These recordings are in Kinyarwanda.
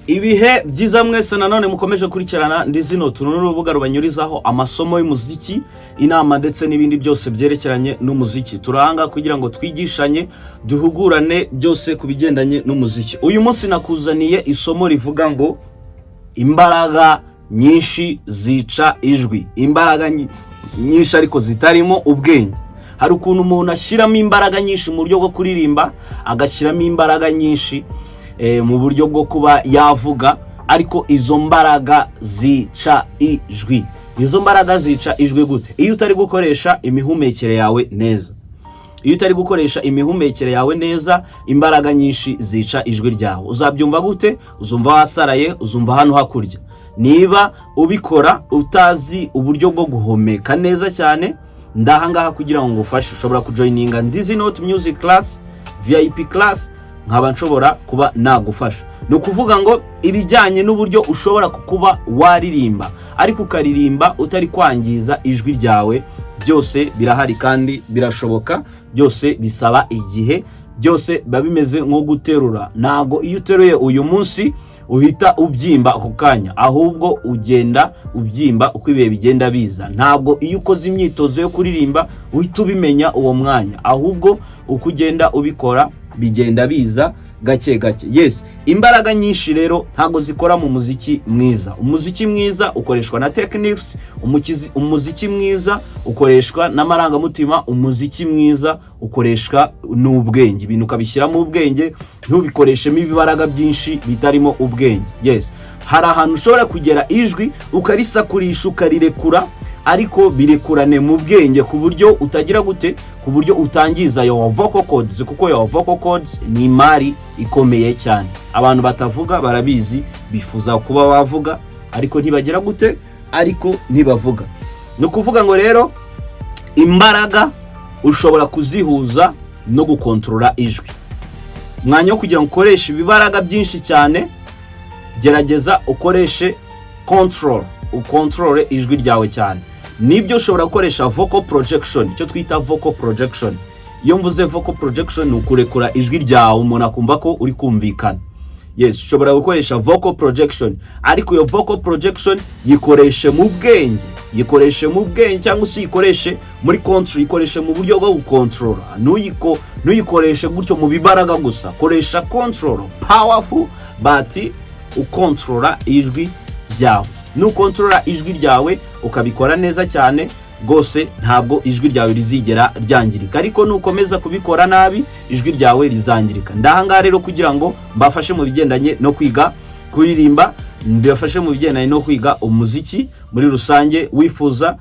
Ibihe byiza mwese nanone mukomeje kurikirana ndi zino turubuga rubanyurizaho amasomo y'umuziki, inama ndetse n'ibindi byose byerekeranye n'umuziki. Turanga kugira ngo twigishanye, duhugurane byose kubigendanye n'umuziki. Uyu munsi nakuzaniye isomo rivuga ngo imbaraga nyinshi zica ijwi. Imbaraga nyinshi ariko zitarimo ubwenge. Hari ukuntu umuntu ashyiramo imbaraga nyinshi mu buryo bwo kuririmba, agashyiramo imbaraga nyinshi mu buryo bwo kuba yavuga, ariko izo mbaraga zica ijwi. Izo mbaraga zica ijwi gute? Iyo utari gukoresha imihumekere yawe neza. Iyo utari gukoresha imihumekere yawe neza, imbaraga nyinshi zica ijwi ryawe. Uzabyumva gute? Uzumva wasaraye, uzumva hano hakurya. Niba ubikora utazi uburyo bwo guhumeka neza cyane, ndahangaha kugira ngo ngufashe. Ushobora kujoininga Dizzy Note Music Class, VIP Class, nkaba nshobora kuba nagufasha. No kuvuga ngo ibijyanye n'uburyo ushobora kuba waririmba ariko ukaririmba utari kwangiza ijwi ryawe, byose birahari kandi birashoboka. Byose bisaba igihe, byose biba bimeze nko guterura. Nago iyo uteruye uyu munsi uhita ubyimba ako kanya, ahubwo ugenda ubyimba uko ibihe bigenda biza. Ntabwo iyo ukoze imyitozo yo kuririmba uhita ubimenya uwo mwanya, ahubwo uko ugenda ubikora bigenda biza gake gake. Yes, imbaraga nyinshi rero ntago zikora mu muziki mwiza. Umuziki mwiza ukoreshwa na techniques, umuziki mwiza ukoreshwa n'amarangamutima, umuziki mwiza ukoreshwa n'ubwenge. Ibintu ukabishyiramo ubwenge, ntubikoreshemo ibibaraga byinshi bitarimo ubwenge. Yes, hari ahantu ushobora kugera ijwi ukarisakurisha ukarirekura, ariko birekurane mu bwenge ku buryo utagira gute, ku buryo utangiza your vocal cords, kuko your vocal cords ni imari ikomeye cyane. Abantu batavuga barabizi, bifuza kuba bavuga ariko ntibagira gute, ariko ntibavuga. No kuvuga ngo rero imbaraga ushobora kuzihuza no gukontrola ijwi. Mwanya wo kugira ngo ukoreshe ibibaraga byinshi cyane, gerageza ukoreshe ukontrole ijwi ryawe cyane. Nibyo ushobora gukoresha vocal projection, icyo twita vocal projection. Iyo mvuze vocal projection ni ukurekura ijwi ryawe umuntu akumva ko uri kumvikana. Yes, ushobora gukoresha vocal projection, ariko iyo vocal projection yikoreshe mu bwenge. Yikoreshe mu bwenge cyangwa se yikoreshe muri control, yikoreshe mu buryo bwo gukontrola. Nuyikoreshe gutyo mu bibaraga gusa. Koresha control, powerful, but ukontrola ijwi ryawe. Nukontrola ijwi ryawe ukabikora neza cyane, gose ntabwo ijwi ryawe rizigera ryangirika. Ariko nukomeza kubikora nabi, ijwi ryawe rizangirika. Ndahanga rero kugira ngo mbafashe mu bigendanye no kwiga kuririmba, mbafashe mu bigendanye no kwiga umuziki muri rusange. Wifuza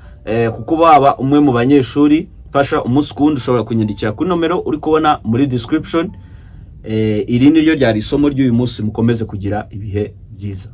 kuko baba umwe mu banyeshuri, fasha umunsi kundi ushobora kunyandikira kuri nomero uri kubona muri description. Iri ni ryo ryari isomo ry'uyu munsi. Mukomeze kugira ibihe byiza.